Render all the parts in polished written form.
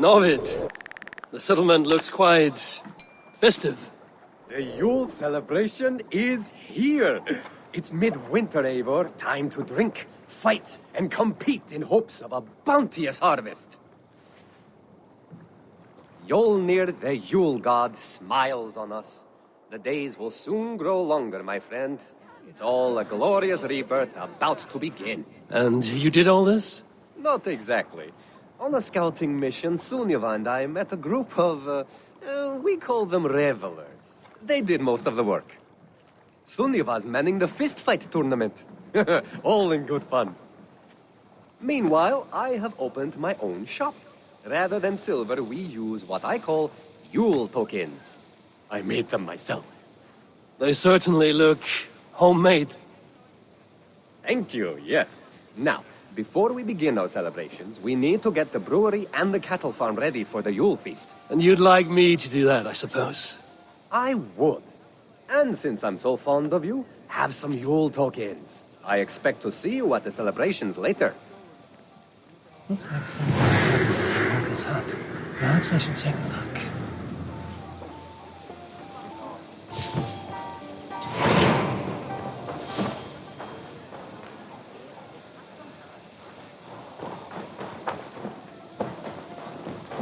Novid. The settlement looks quite festive. The Yule celebration is here. It's midwinter, Eivor. Time to drink, fight, and compete in hopes of a bounteous harvest. Yolnir, the Yule god, smiles on us. The days will soon grow longer, my friend. It's all a glorious rebirth about to begin. And you did all this? Not exactly. On a scouting mission, Sunniva and I met a group of, we call them revelers. They did most of the work. Sunniva's manning the fistfight tournament. All in good fun. Meanwhile, I have opened my own shop. Rather than silver, we use what I call Yule tokens. I made them myself. They certainly look homemade. Thank you, yes. Now, before we begin our celebrations, we need to get the brewery and the cattle farm ready for the Yule feast. And you'd like me to do that, I suppose. I would. And since I'm so fond of you, have some Yule tokens. I expect to see you at the celebrations later. Looks like someone's Smoker's hut. Perhaps I should take a look.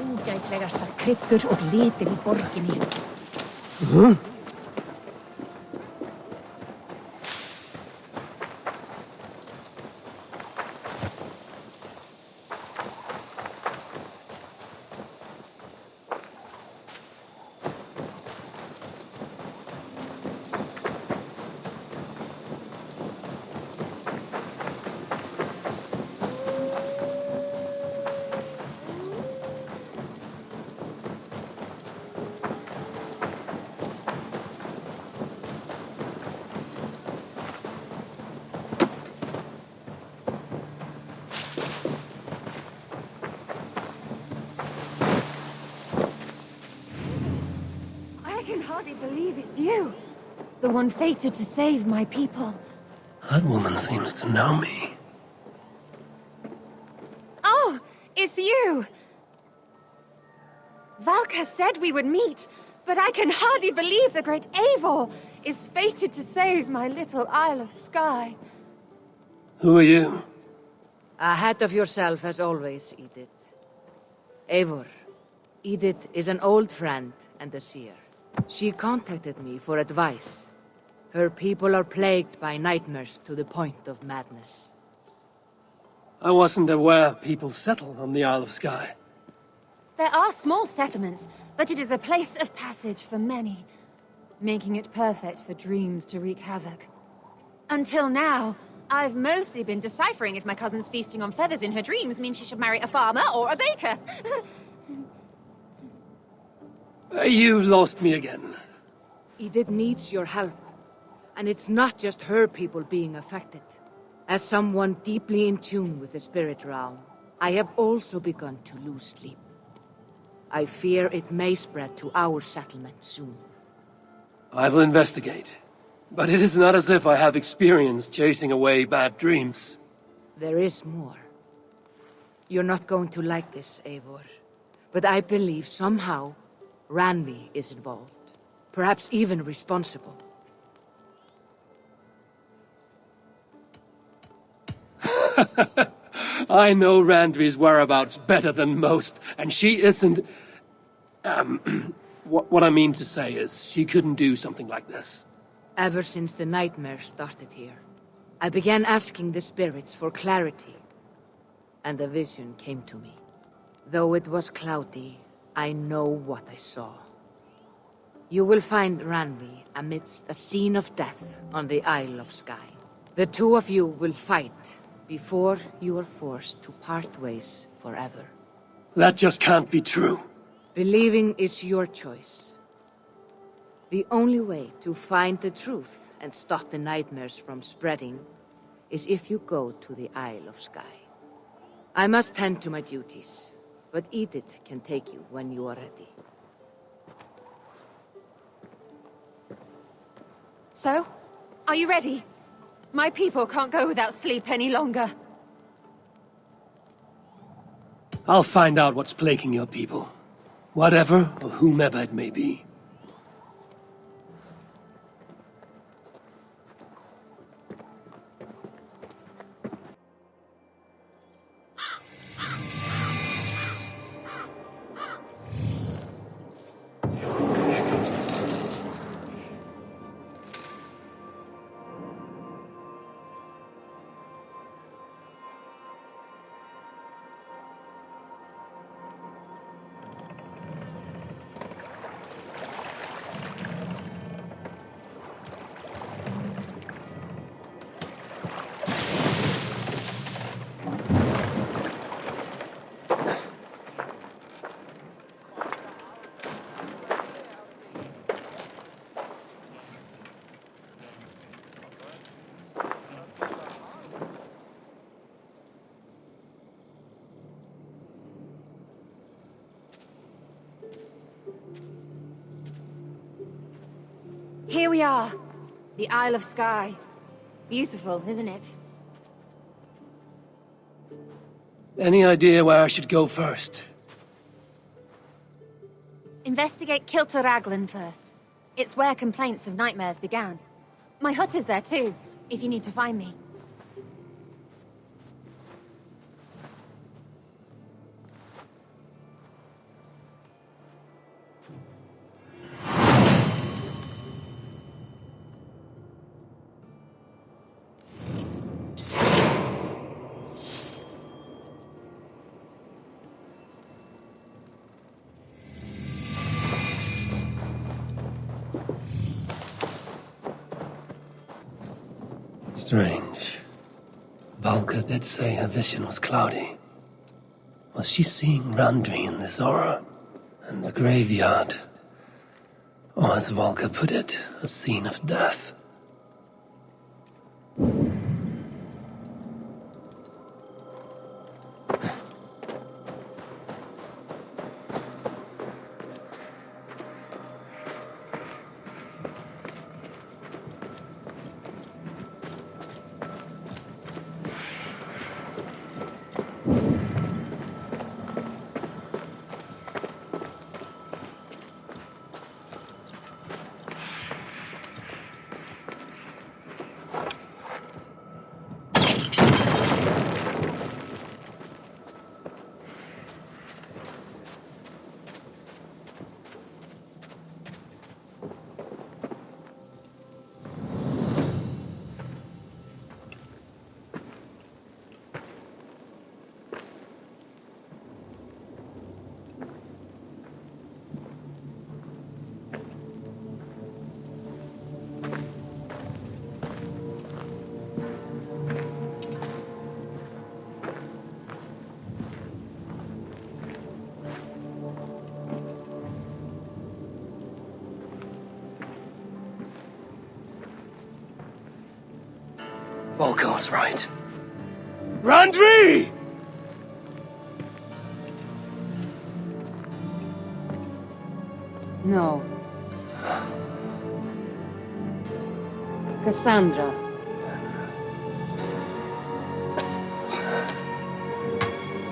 Ógætlegastar kryddur og litir í borginni. I can hardly believe it's you. The one fated to save my people. That woman seems to know me. Oh, it's you! Valka said we would meet, but I can hardly believe the great Eivor is fated to save my little Isle of Skye. Who are you? Ahead of yourself as always, Edith. Eivor. Edith is an old friend and a seer. She contacted me for advice. Her people are plagued by nightmares to the point of madness. I wasn't aware people settle on the Isle of Skye. There are small settlements, but it is a place of passage for many, making it perfect for dreams to wreak havoc. Until now, I've mostly been deciphering if my cousin's feasting on feathers in her dreams means she should marry a farmer or a baker. You lost me again. Edith needs your help. And it's not just her people being affected. As someone deeply in tune with the spirit realm, I have also begun to lose sleep. I fear it may spread to our settlement soon. I will investigate. But it is not as if I have experience chasing away bad dreams. There is more. You're not going to like this, Eivor. But I believe somehow Randvi is involved. Perhaps even responsible. I know Randvi's whereabouts better than most, and she isn't... what I mean to say is, she couldn't do something like this. Ever since the nightmare started here, I began asking the spirits for clarity, and a vision came to me. Though it was cloudy, I know what I saw. You will find Randvi amidst a scene of death on the Isle of Skye. The two of you will fight before you are forced to part ways forever. That just can't be true. Believing is your choice. The only way to find the truth and stop the nightmares from spreading is if you go to the Isle of Skye. I must tend to my duties, but Edith can take you when you are ready. So, are you ready? My people can't go without sleep any longer. I'll find out what's plaguing your people. Whatever or whomever it may be. Here we are. The Isle of Skye. Beautiful, isn't it? Any idea where I should go first? Investigate Kilter Raglan first. It's where complaints of nightmares began. My hut is there too, if you need to find me. Strange. Valka did say her vision was cloudy. Was she seeing Randvi in this aura? And the graveyard? Or as Valka put it, a scene of death? Valka was right. Randvi! No. Cassandra.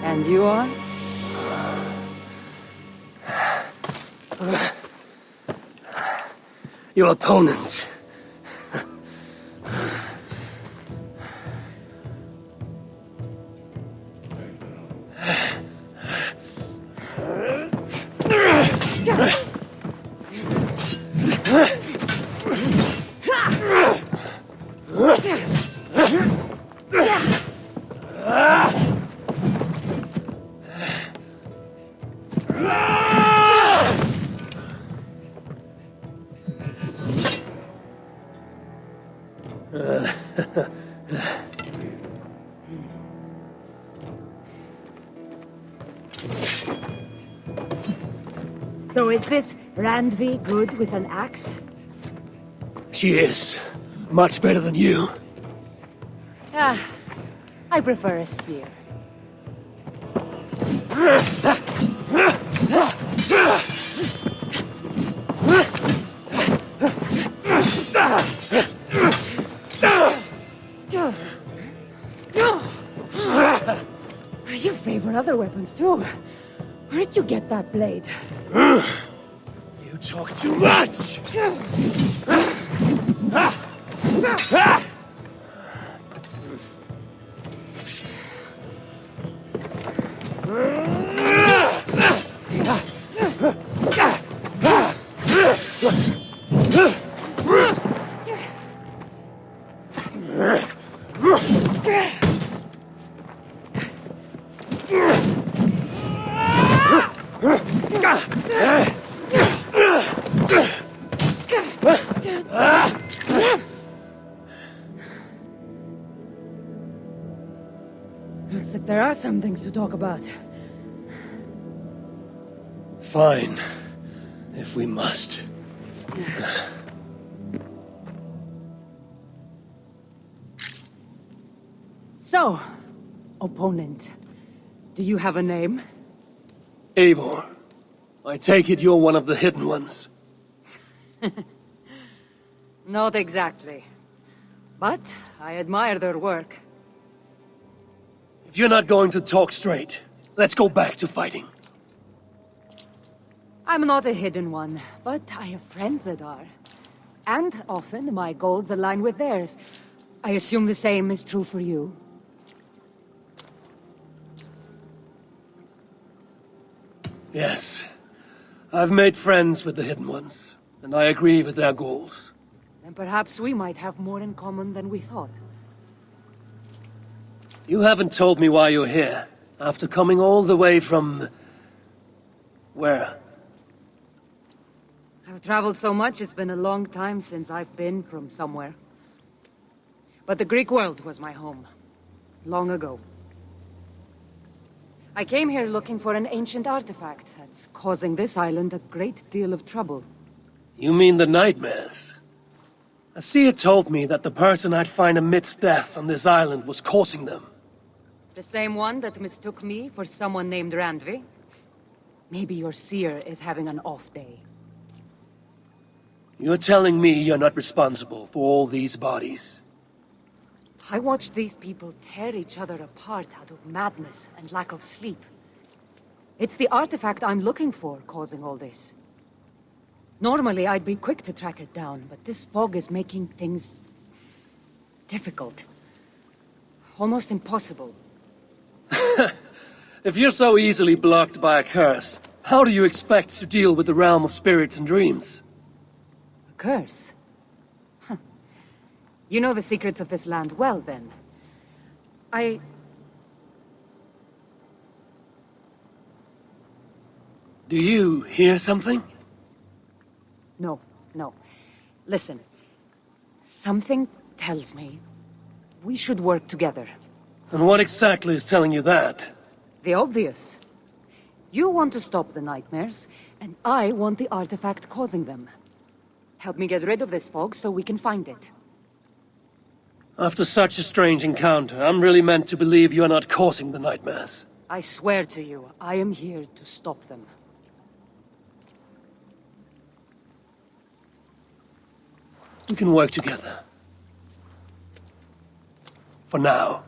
And you are? Your opponent. So is this Randvi good with an axe? She is. Much better than you. Ah, I prefer a spear. You favor other other weapons too. Where did you get that blade? You talk too much! Looks like there are some things to talk about. Fine. If we must. So, opponent, do you have a name? Eivor, I take it you're one of the hidden ones. Not exactly. But I admire their work. If you're not going to talk straight, let's go back to fighting. I'm not a hidden one, but I have friends that are. And often my goals align with theirs. I assume the same is true for you. Yes. I've made friends with the hidden ones, and I agree with their goals. Then perhaps we might have more in common than we thought. You haven't told me why you're here, after coming all the way from... where? I've traveled so much, it's been a long time since I've been from somewhere. But the Greek world was my home. Long ago. I came here looking for an ancient artifact that's causing this island a great deal of trouble. You mean the nightmares? A seer told me that the person I'd find amidst death on this island was causing them. The same one that mistook me for someone named Randvi? Maybe your seer is having an off day. You're telling me you're not responsible for all these bodies? I watched these people tear each other apart out of madness and lack of sleep. It's the artifact I'm looking for causing all this. Normally, I'd be quick to track it down, but this fog is making things... difficult. Almost impossible. If you're so easily blocked by a curse, how do you expect to deal with the realm of spirits and dreams? A curse? Huh. You know the secrets of this land well, then. Do you hear something? No. Listen. Something tells me we should work together. And what exactly is telling you that? The obvious. You want to stop the nightmares, and I want the artifact causing them. Help me get rid of this fog so we can find it. After such a strange encounter, I'm really meant to believe you're not causing the nightmares. I swear to you, I am here to stop them. We can work together. For now.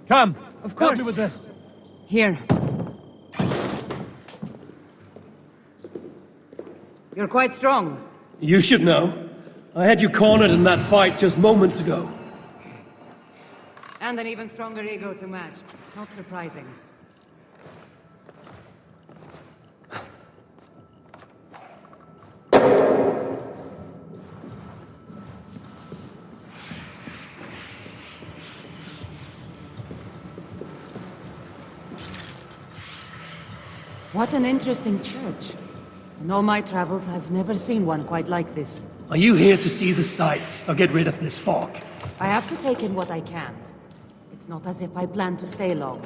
Come! Of course. Help me with this! Here. You're quite strong. You should know. I had you cornered in that fight just moments ago. And an even stronger ego to match. Not surprising. What an interesting church. In all my travels, I've never seen one quite like this. Are you here to see the sights, or get rid of this fog? I have to take in what I can. It's not as if I plan to stay long.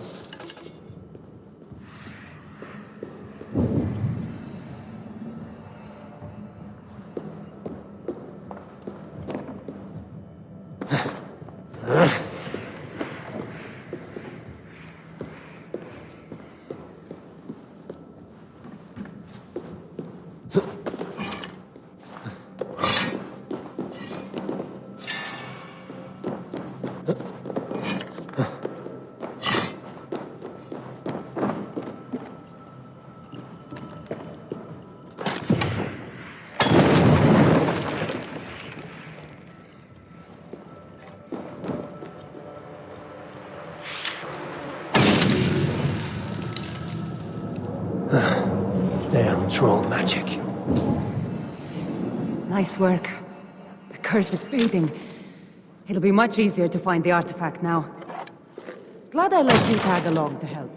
Damn troll magic. Nice work. The curse is fading. It'll be much easier to find the artifact now. Glad I let you tag along to help.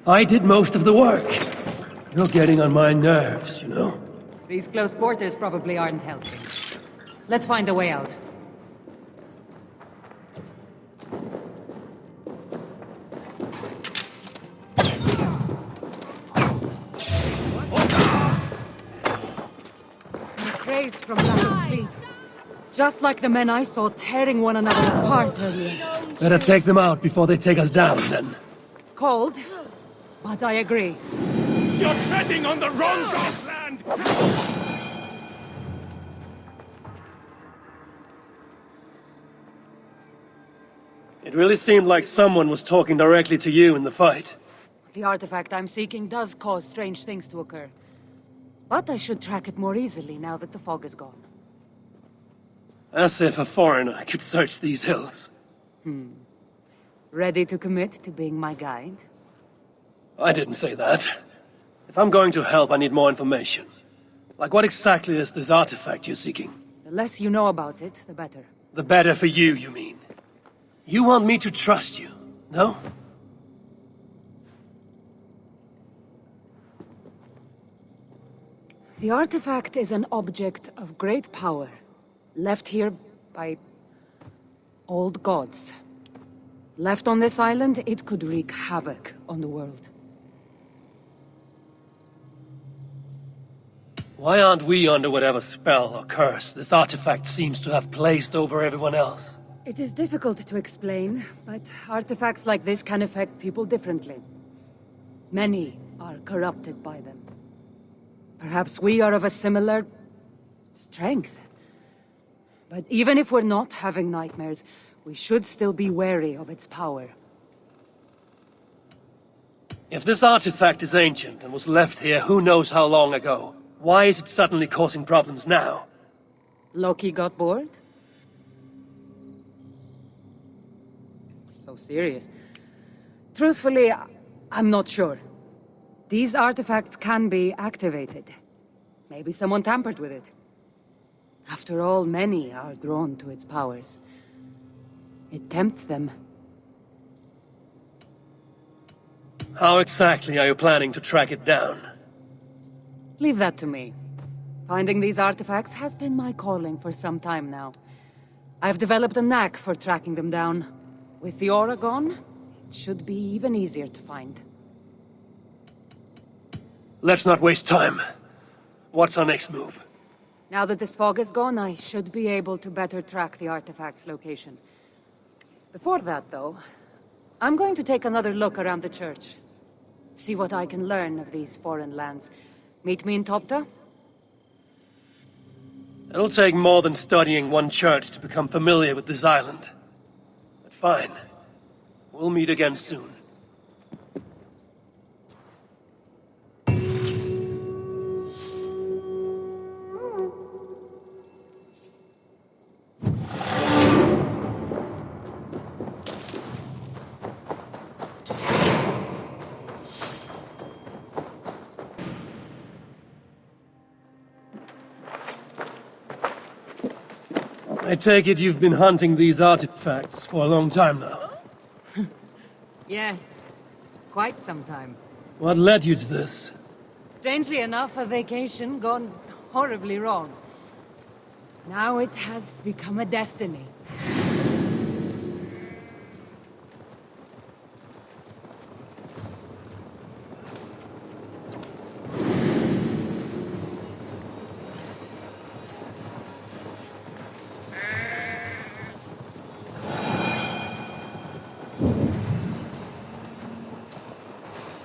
I did most of the work. You're getting on my nerves, you know? These close quarters probably aren't helping. Let's find a way out. I'm crazed from lack of sleep. Just like the men I saw tearing one another apart earlier. Better take them out before they take us down, then. Cold, but I agree. You're treading on the wrong god's land! It really seemed like someone was talking directly to you in the fight. The artifact I'm seeking does cause strange things to occur. But I should track it more easily now that the fog is gone. As if a foreigner could search these hills. Ready to commit to being my guide? I didn't say that. If I'm going to help, I need more information. Like what exactly is this artifact you're seeking? The less you know about it, the better. The better for you, you mean? You want me to trust you, no? The artifact is an object of great power, left here by old gods. Left on this island, it could wreak havoc on the world. Why aren't we under whatever spell or curse this artifact seems to have placed over everyone else? It is difficult to explain, but artifacts like this can affect people differently. Many are corrupted by them. Perhaps we are of a similar strength. But even if we're not having nightmares, we should still be wary of its power. If this artifact is ancient and was left here who knows how long ago, why is it suddenly causing problems now? Loki got bored? So serious. Truthfully, I'm not sure. These artifacts can be activated. Maybe someone tampered with it. After all, many are drawn to its powers. It tempts them. How exactly are you planning to track it down? Leave that to me. Finding these artifacts has been my calling for some time now. I've developed a knack for tracking them down. With the aura gone, it should be even easier to find. Let's not waste time. What's our next move? Now that this fog is gone, I should be able to better track the artifact's location. Before that, though, I'm going to take another look around the church. See what I can learn of these foreign lands. Meet me in Topta? It'll take more than studying one church to become familiar with this island. But fine. We'll meet again soon. I take it you've been hunting these artifacts for a long time now. Yes. Quite some time. What led you to this? Strangely enough, a vacation gone horribly wrong. Now it has become a destiny.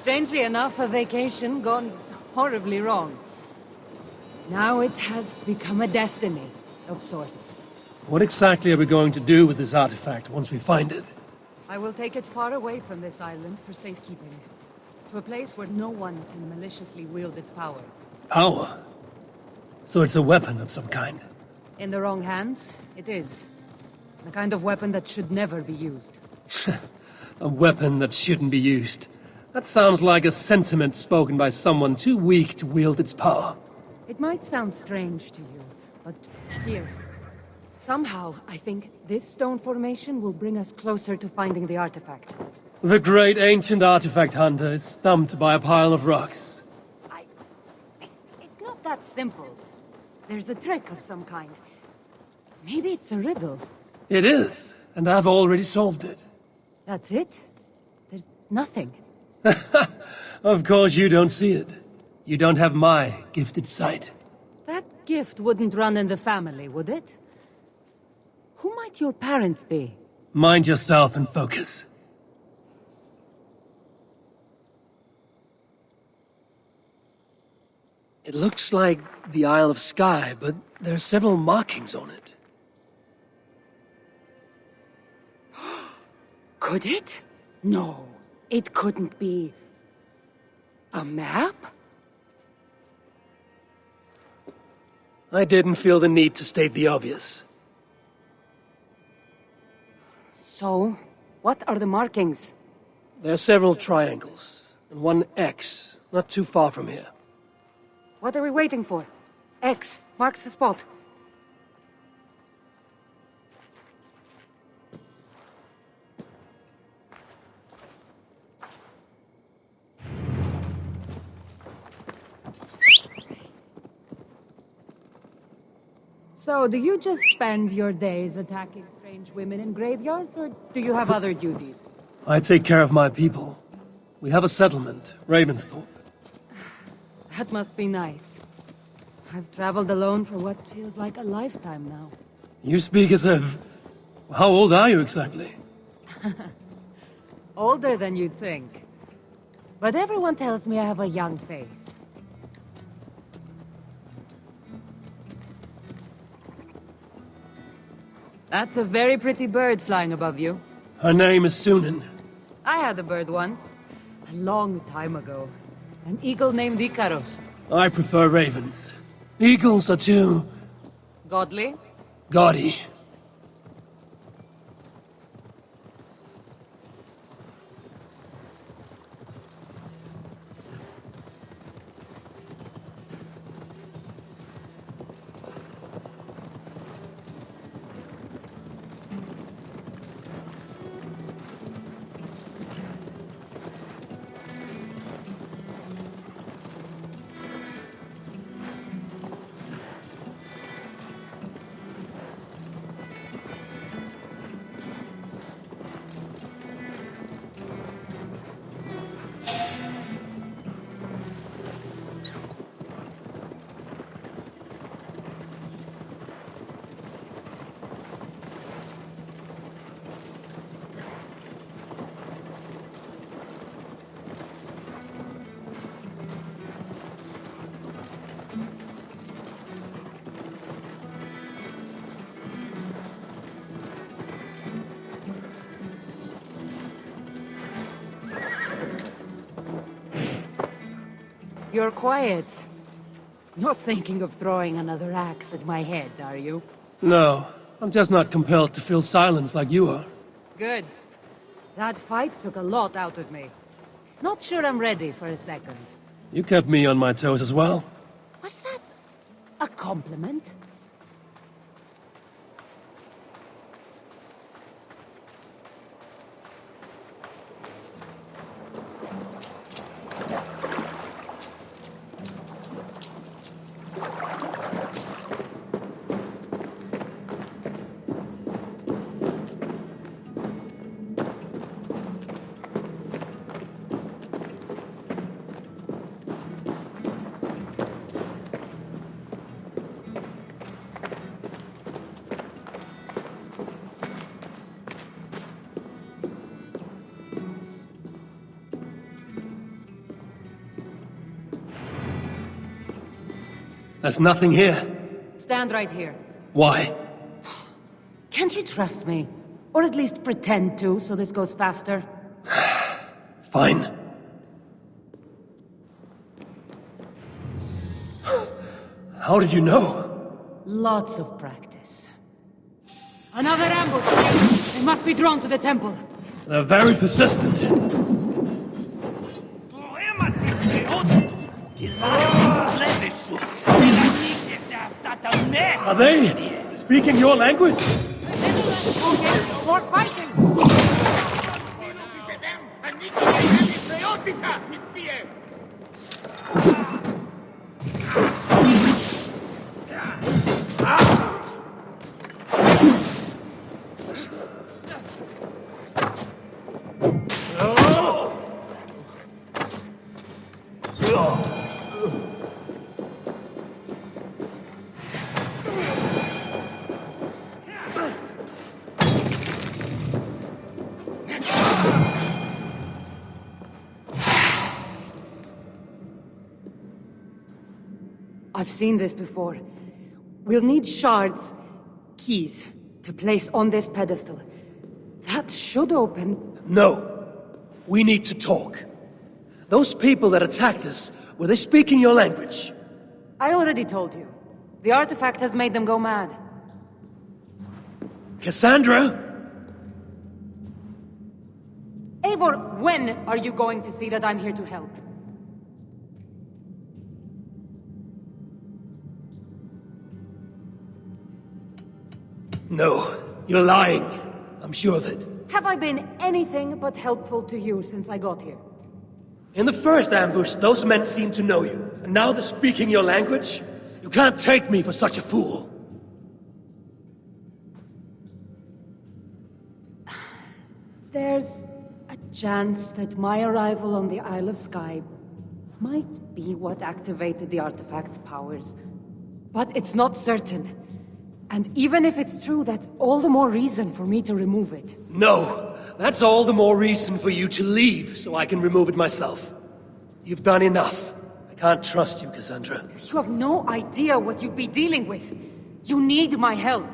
Strangely enough, a vacation gone horribly wrong. Now it has become a destiny of sorts. What exactly are we going to do with this artifact once we find it? I will take it far away from this island for safekeeping. To a place where no one can maliciously wield its power. Power? So it's a weapon of some kind? In the wrong hands, it is. The kind of weapon that should never be used. A weapon that shouldn't be used. That sounds like a sentiment spoken by someone too weak to wield its power. It might sound strange to you, but here. Somehow, I think this stone formation will bring us closer to finding the artifact. The great ancient artifact hunter is stumped by a pile of rocks. It's not that simple. There's a trick of some kind. Maybe it's a riddle. It is, and I've already solved it. That's it? There's nothing. Of course you don't see it. You don't have my gifted sight. That gift wouldn't run in the family, would it? Who might your parents be? Mind yourself and focus. It looks like the Isle of Skye, but there are several markings on it. Could it? No, it couldn't be. A map? I didn't feel the need to state the obvious. So, what are the markings? There are several triangles, and one X, not too far from here. What are we waiting for? X marks the spot. So, do you just spend your days attacking strange women in graveyards, or do you have other duties? I take care of my people. We have a settlement, Ravensthorpe. That must be nice. I've traveled alone for what feels like a lifetime now. You speak as if... How old are you exactly? Older than you'd think. But everyone tells me I have a young face. That's a very pretty bird flying above you. Her name is Sunan. I had a bird once. A long time ago. An eagle named Ikaros. I prefer ravens. Eagles are too... Godly? gaudy. You're quiet. Not thinking of throwing another axe at my head, are you? No, I'm just not compelled to fill silence like you are. Good. That fight took a lot out of me. Not sure I'm ready for a second. You kept me on my toes as well. Was that a compliment? There's nothing here. Stand right here. Why? Can't you trust me? Or at least pretend to, so this goes faster? Fine. How did you know? Lots of practice. Another ambush! They must be drawn to the temple. They're very persistent. Are they speaking your language? More fighting! I've seen this before. We'll need shards, keys, to place on this pedestal. That should open... No. We need to talk. Those people that attacked us, were they speaking your language? I already told you. The artifact has made them go mad. Cassandra? Eivor, when are you going to see that I'm here to help? No. You're lying. I'm sure of it. Have I been anything but helpful to you since I got here? In the first ambush, those men seemed to know you. And now they're speaking your language? You can't take me for such a fool. There's a chance that my arrival on the Isle of Skye might be what activated the artifact's powers. But it's not certain. And even if it's true, that's all the more reason for me to remove it. No. That's all the more reason for you to leave, so I can remove it myself. You've done enough. I can't trust you, Cassandra. You have no idea what you'd be dealing with. You need my help.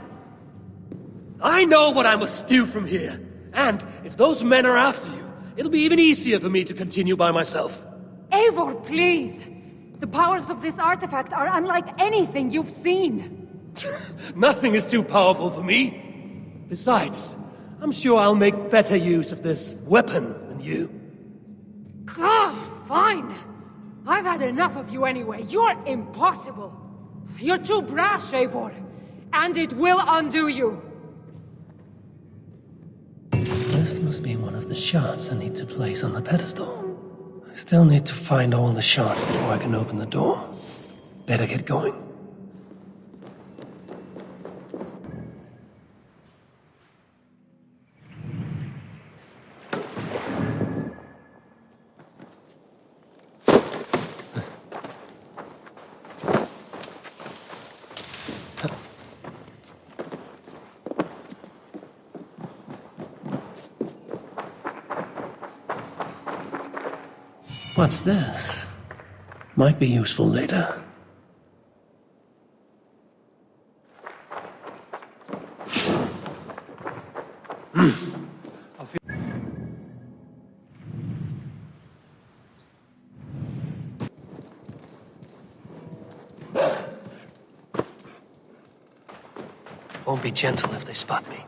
I know what I must do from here. And if those men are after you, it'll be even easier for me to continue by myself. Eivor, please! The powers of this artifact are unlike anything you've seen. Nothing is too powerful for me. Besides, I'm sure I'll make better use of this weapon than you. Ah, fine! I've had enough of you anyway. You're impossible. You're too brash, Eivor. And it will undo you. This must be one of the shards I need to place on the pedestal. I still need to find all the shards before I can open the door. Better get going. What's this? Might be useful later. Won't be gentle if they spot me.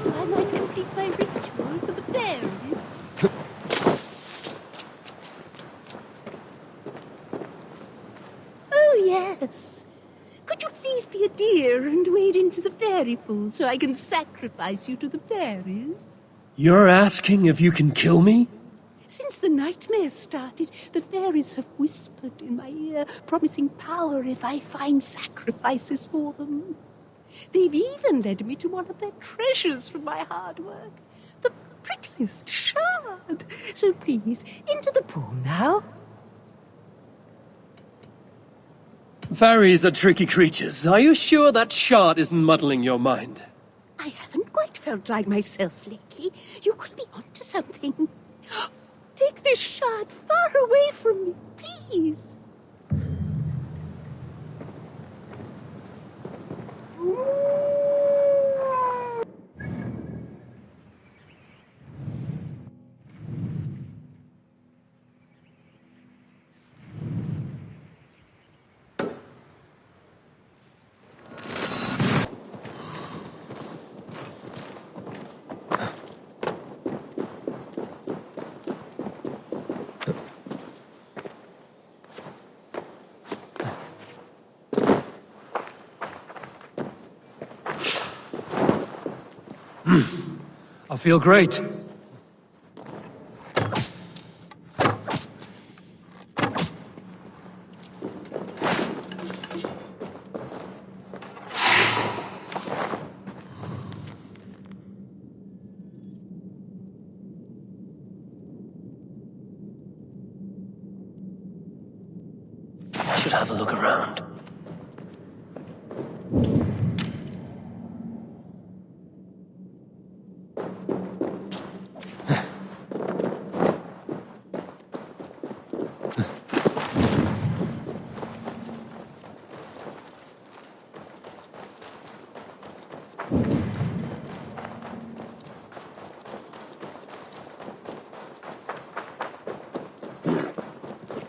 So I might complete my ritual for the fairies. Oh, yes. Could you please be a dear and wade into the fairy pool so I can sacrifice you to the fairies? You're asking if you can kill me? Since the nightmare started, the fairies have whispered in my ear, promising power if I find sacrifices for them. They've even led me to one of their treasures from my hard work. The prettiest shard. So please, into the pool now. Fairies are tricky creatures. Are you sure that shard isn't muddling your mind? I haven't quite felt like myself lately. You could be onto something. Take this shard far away from me, please. I feel great. I should have a look around.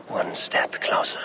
One step closer.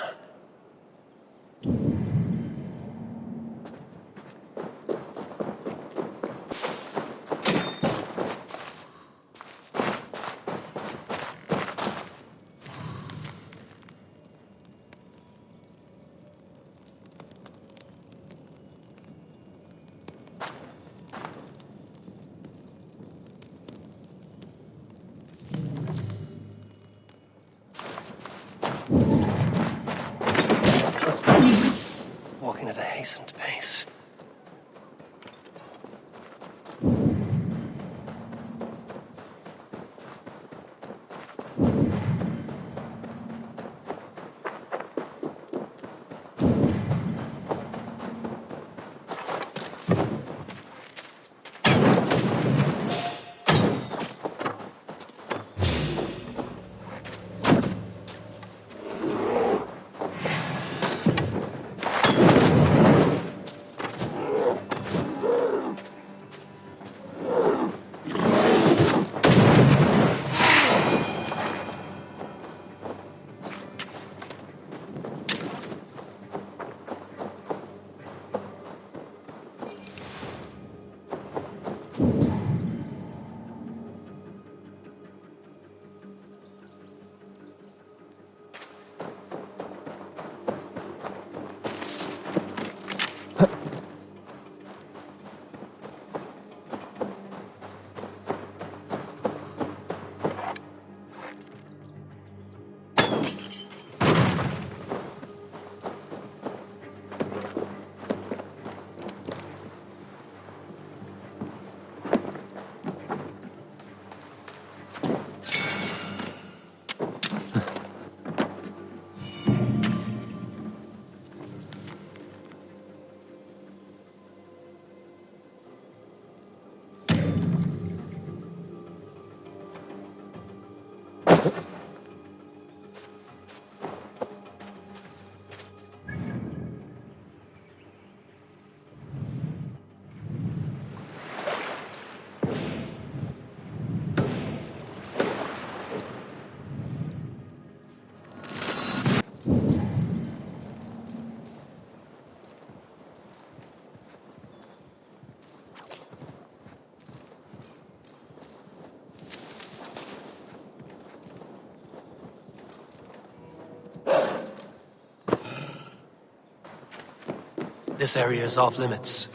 This area is off limits.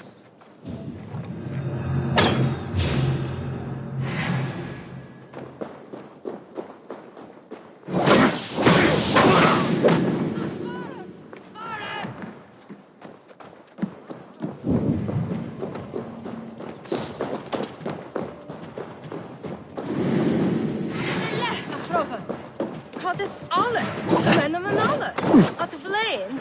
Cad is allet, men am an allet, at Vlain.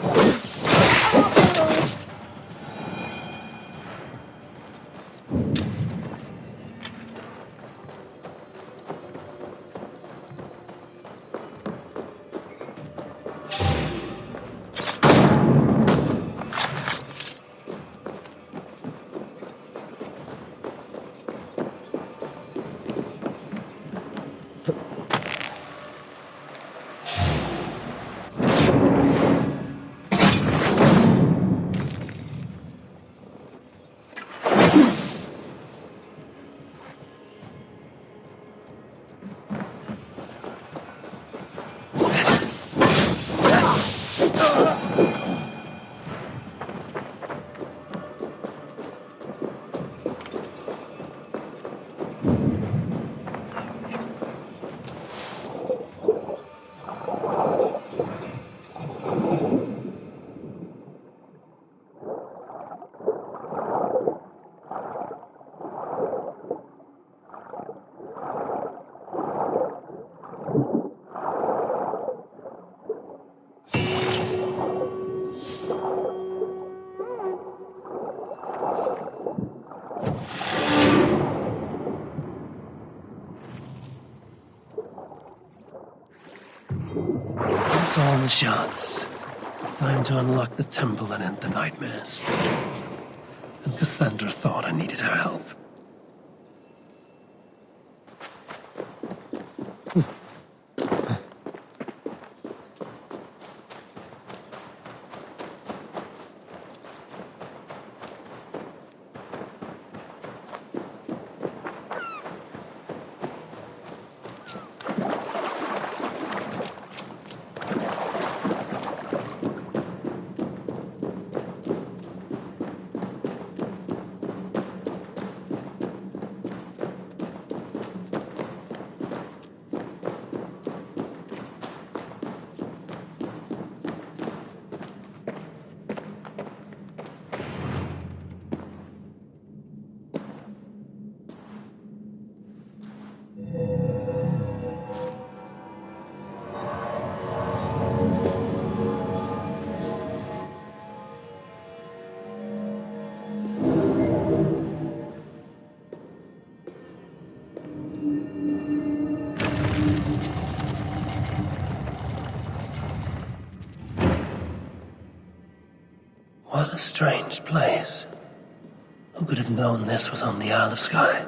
That's all the shards. Time to unlock the temple and end the nightmares. And Cassandra thought I needed her help. What a strange place. Who could have known this was on the Isle of Skye?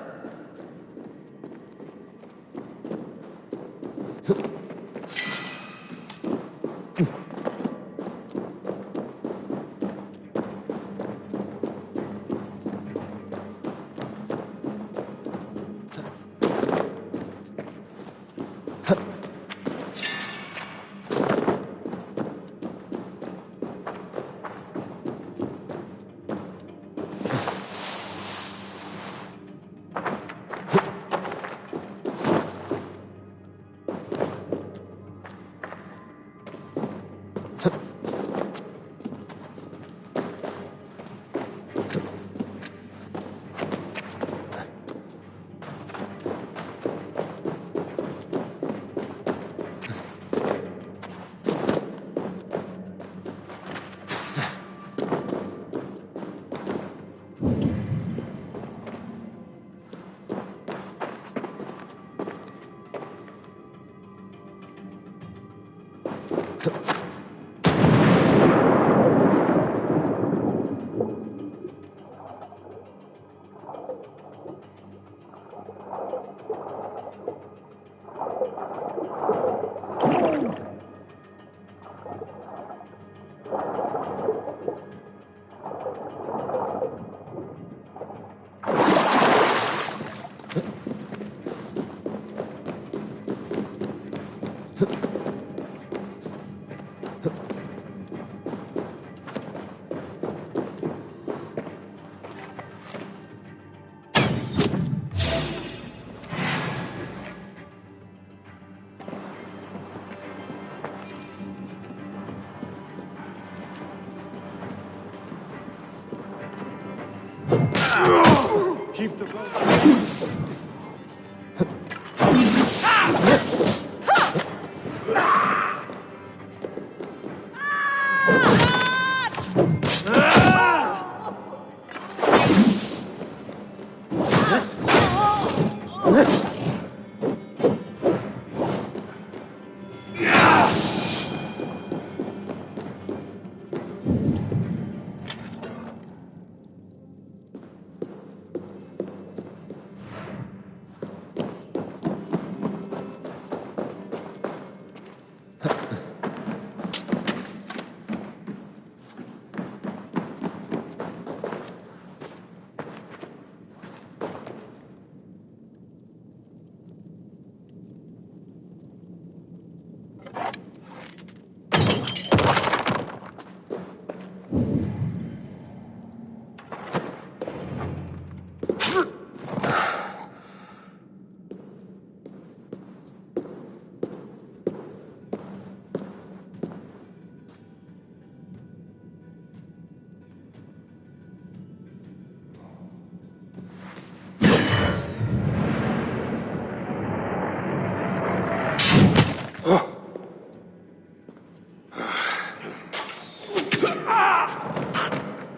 keep the road.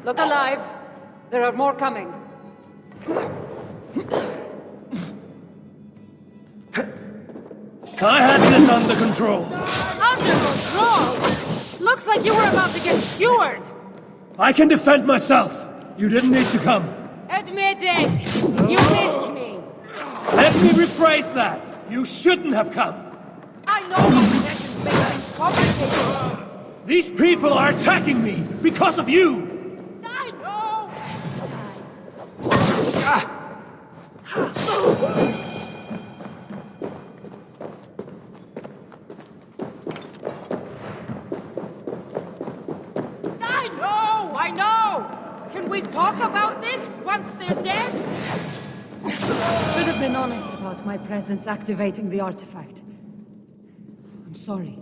Look alive. There are more coming. I had this under control. Under control? Looks like you were about to get skewered. I can defend myself. You didn't need to come. Admit it. You missed me. Let me rephrase that. You shouldn't have come. I know how make things complicated. These people are attacking me because of you. I know. I know! Can we talk about this once they're dead? Should have been honest about my presence activating the artifact. I'm sorry.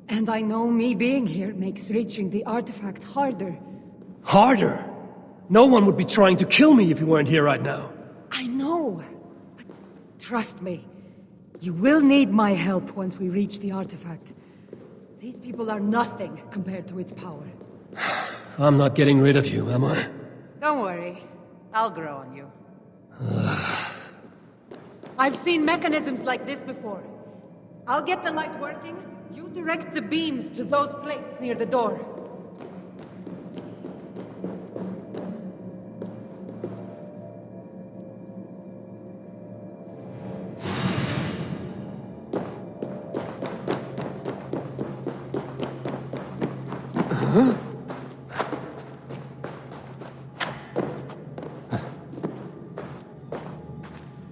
And I know me being here makes reaching the artifact harder. Harder? No one would be trying to kill me if you weren't here right now. I know. But trust me, you will need my help once we reach the artifact. These people are nothing compared to its power. I'm not getting rid of you, am I? Don't worry. I'll grow on you. I've seen mechanisms like this before. I'll get the light working. You direct the beams to those plates near the door.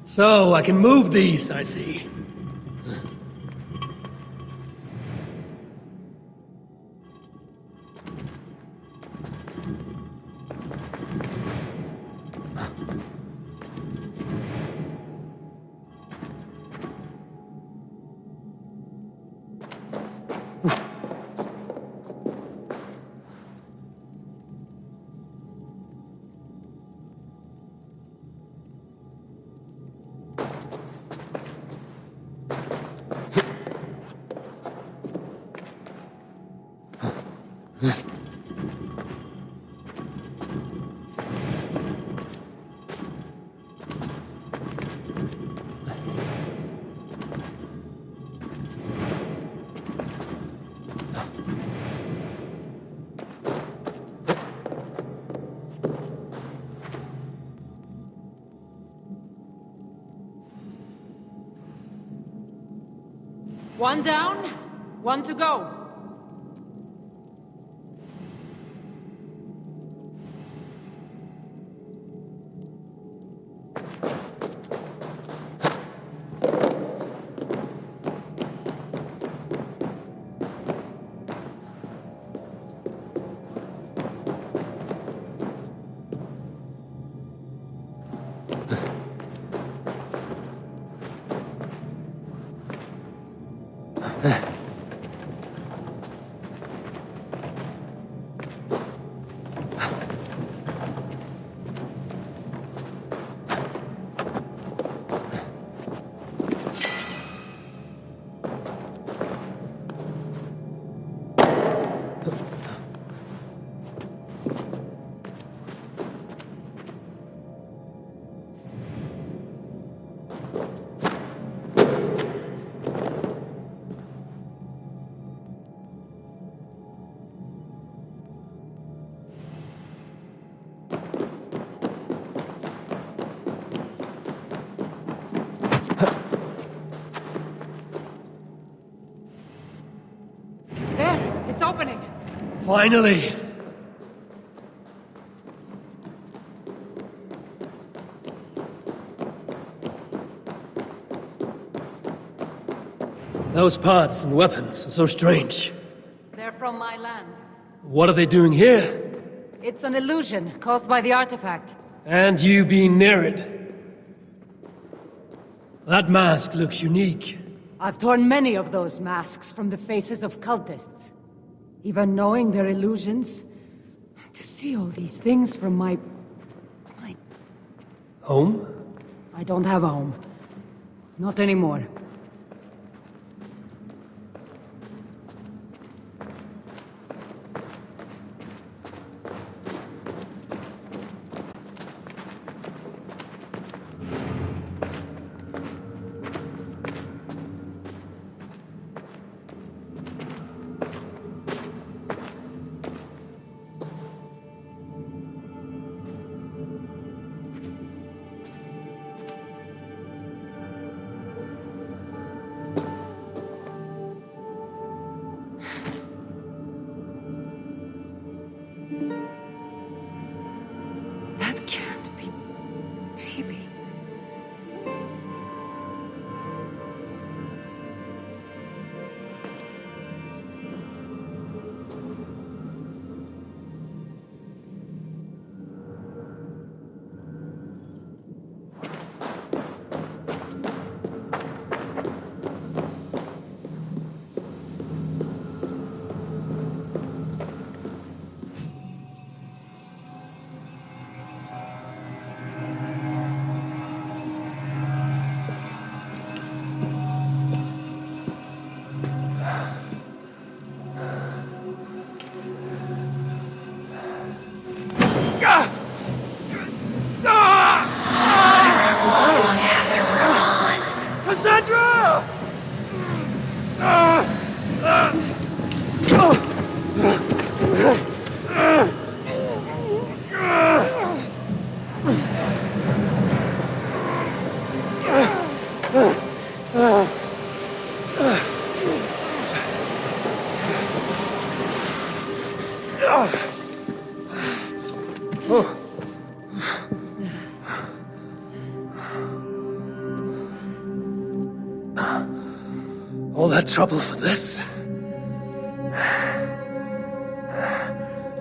So, I can move these, I see. One down, one to go. Finally! Those parts and weapons are so strange. They're from my land. What are they doing here? It's an illusion caused by the artifact. And you being near it. That mask looks unique. I've torn many of those masks from the faces of cultists. Even knowing they're illusions, to see all these things from my... Home? I don't have a home. Not anymore. That can't be... Phoebe. Cassandra! All that trouble for this?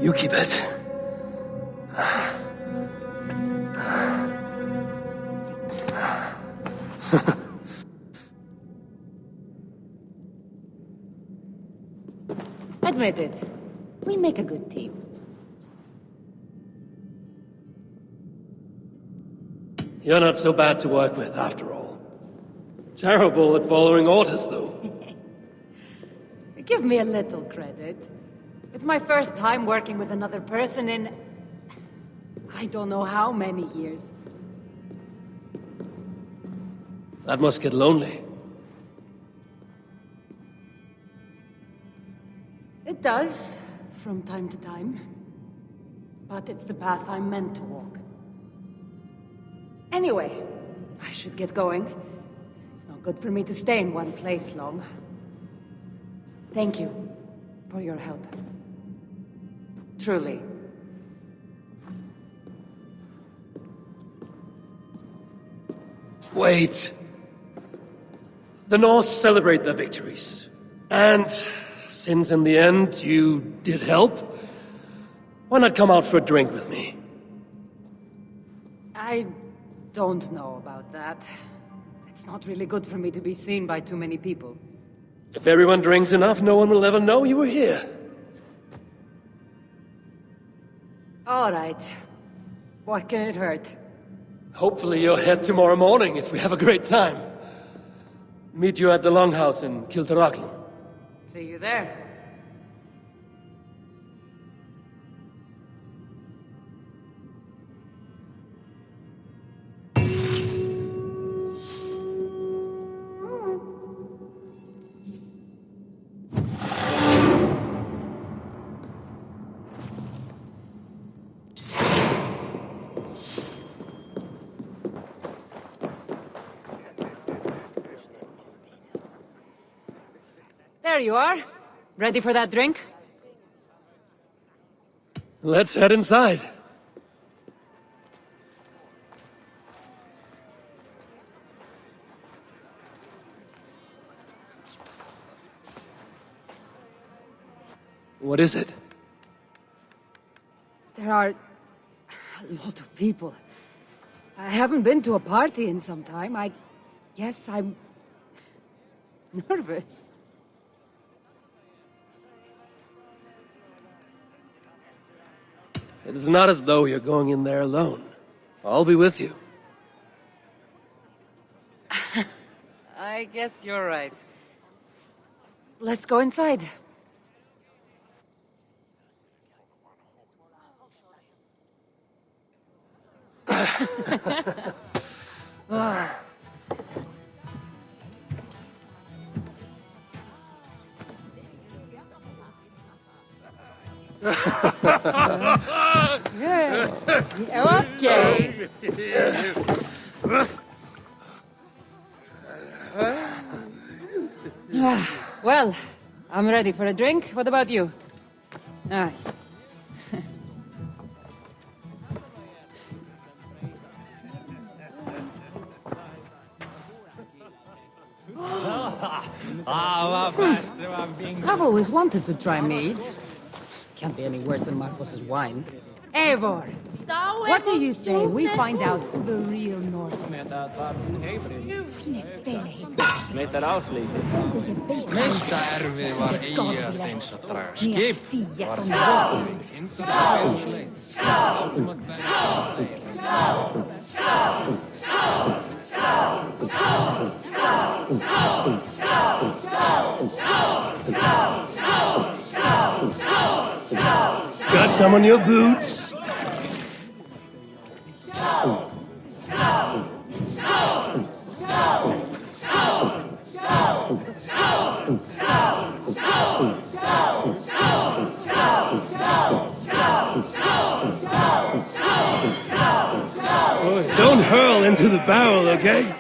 You keep it. Admit it. We make a good team. You're not so bad to work with, after all. Terrible at following orders, though. Give me a little credit. It's my first time working with another person in... I don't know how many years. That must get lonely. It does, from time to time. But it's the path I'm meant to walk. Anyway, I should get going. It's not good for me to stay in one place long. Thank you for your help. Truly. Wait. The Norse celebrate their victories. And since in the end you did help, why not come out for a drink with me? I don't know about that. It's not really good for me to be seen by too many people. If everyone drinks enough, no one will ever know you were here. All right. What can it hurt? Hopefully you'll head tomorrow morning if we have a great time. Meet you at the Longhouse in Kiltarachlan. See you there. There you are. Ready for that drink? Let's head inside. What is it? There are a lot of people. I haven't been to a party in some time. I guess I'm nervous. It is not as though you're going in there alone. I'll be with you. I guess you're right. Let's go inside. Yeah. Okay. Well, I'm ready for a drink. What about you? Aye. I've always wanted to try mead. Can't be any worse than Marcos's wine. Eivor, what do you say we find out who the real Norsemen are? Meitä ráslítið. Meistä erfið var eigið eins að draga skip. Var skapum hindar Got some on your boots? Don't hurl into the barrel, okay?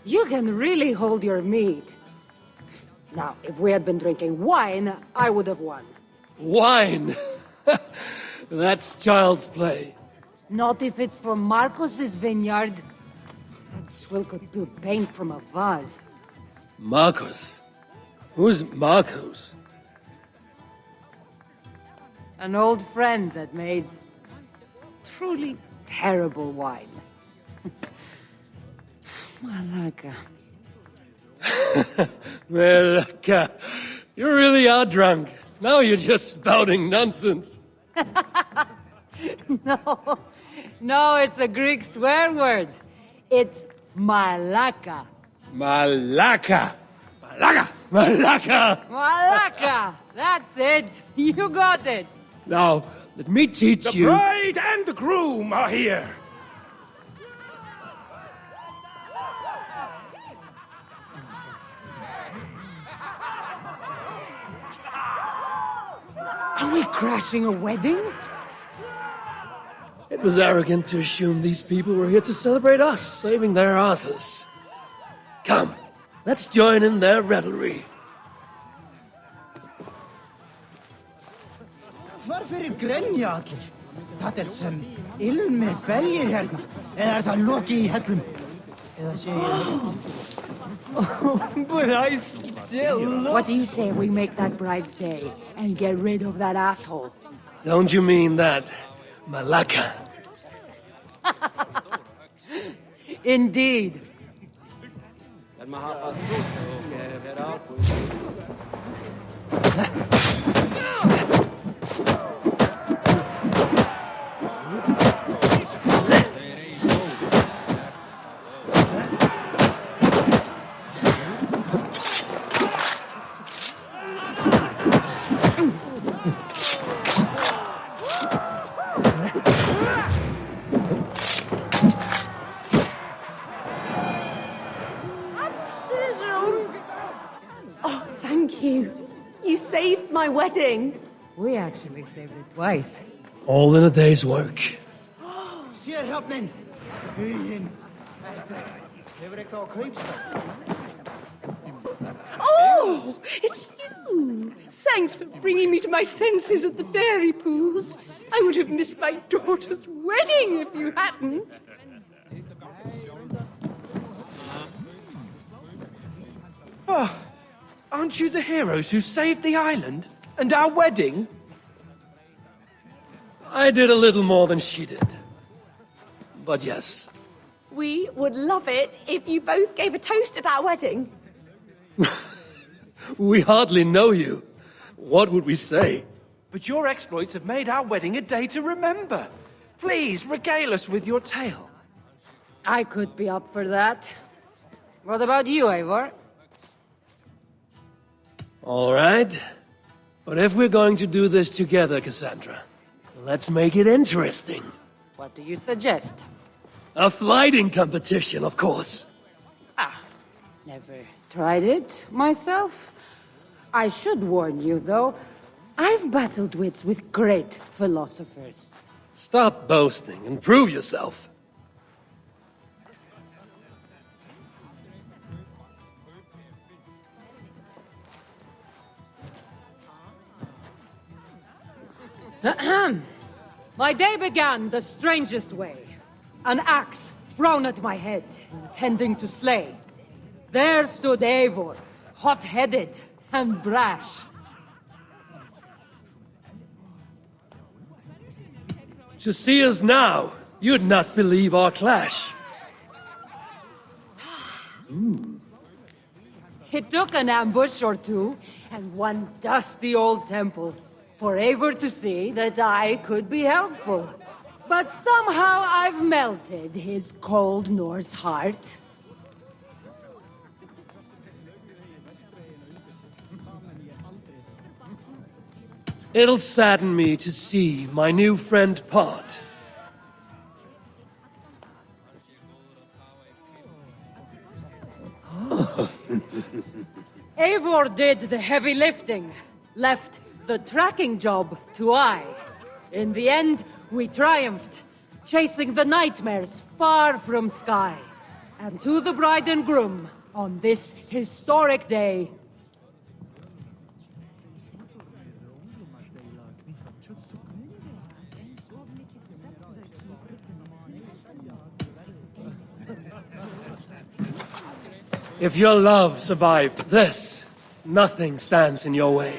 You can really hold your mead. Now, if we had been drinking wine, I would have won. Wine! That's child's play. Not if it's from Marcos's vineyard. That swill could build paint from a vase. Marcos? Who's Marcos? An old friend that made truly terrible wine. Malaga. Melaka, you really are drunk. Now you're just spouting nonsense. No, it's a Greek swear word. It's malaka. Malaka! Malaka! Malaka! Malaka! That's it. You got it. Now, let me teach The you. bride and the groom are here. Are we crashing a wedding? It was arrogant to assume these people were here to celebrate us saving their asses. Come, let's join in their revelry. Varför grenja allir? Það sem ilmir beljir hérna. Eða það loki í hellum? Eða sé ég... But I still look... What do you say we make that bride's day and get rid of that asshole? Don't you mean that, Malaka? Indeed. You saved my wedding. We actually saved it twice. All in a day's work. Sér höfnin! Huginn! Hefur eitthvað á kaupstað? Oh, it's you. Thanks for bringing me to my senses at the fairy pools. I would have missed my daughter's wedding if you hadn't. Oh, aren't you the heroes who saved the island? And our wedding? I did a little more than she did. But yes, We would love it if you both gave a toast at our wedding. we hardly know you. What would we say? But your exploits have made our wedding a day to remember. Please, regale us with your tale. I could be up for that. What about you, Eivor? All right. But if we're going to do this together, Cassandra, let's make it interesting. What do you suggest? A flighting competition, of course. Never tried it myself. I should warn you, though. I've battled wits with great philosophers. Stop boasting and prove yourself. My day began the strangest way. An axe thrown at my head, intending to slay. There stood Eivor, hot-headed and brash. To see us now, you'd not believe our clash. It took an ambush or two, and one dusty old temple, for Eivor to see that I could be helpful. But somehow I've melted his cold Norse heart. It'll sadden me to see my new friend part. Eivor did the heavy lifting, left the tracking job to I. In the end, we triumphed, chasing the nightmares far from Skye. And to the bride and groom, on this historic day, If your love survived this, nothing stands in your way.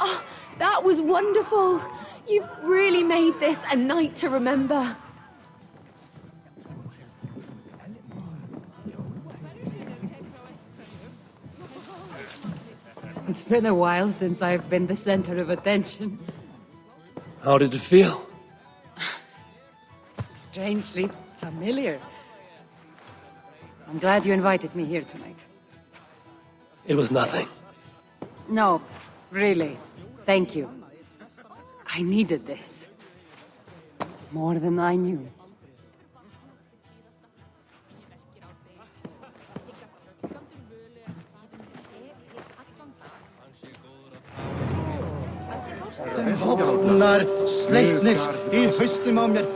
Oh, that was wonderful. You've really made this a night to remember. it's been a while since I've been the center of attention. How did it feel? Strangely familiar. I'm glad you invited me here tonight. It was nothing. No, really. Thank you. I needed this. More than I knew. Vopnar sleipnis í haustum á mér.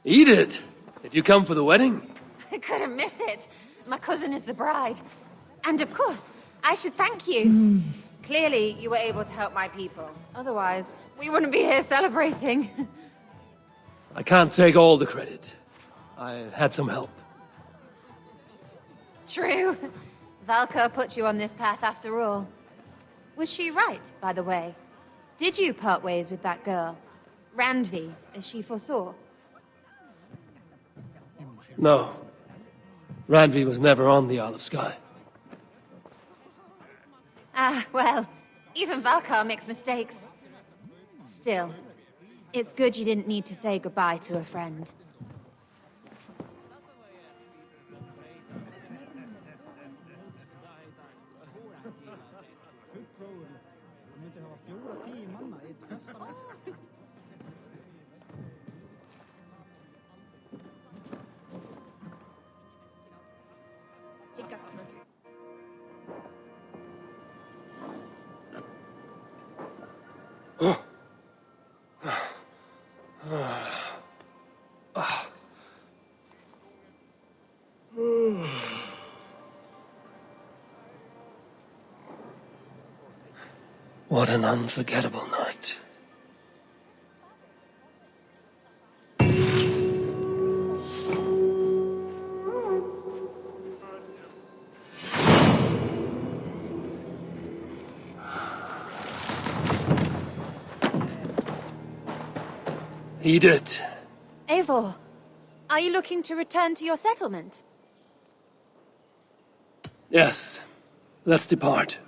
Edith, did you come for the wedding? I couldn't miss it. My cousin is the bride. And of course, I should thank you. Clearly, you were able to help my people. Otherwise, we wouldn't be here celebrating. I can't take all the credit. I had some help. True. Valka put you on this path after all. Was she right, by the way? Did you part ways with that girl? Randvi, as she foresaw? No. Randvi was never on the Isle of Skye. Ah, well, even Valkar makes mistakes. Still, it's good you didn't need to say goodbye to a friend. What an unforgettable night. Eat it. Eivor, are you looking to return to your settlement? Yes. Let's depart.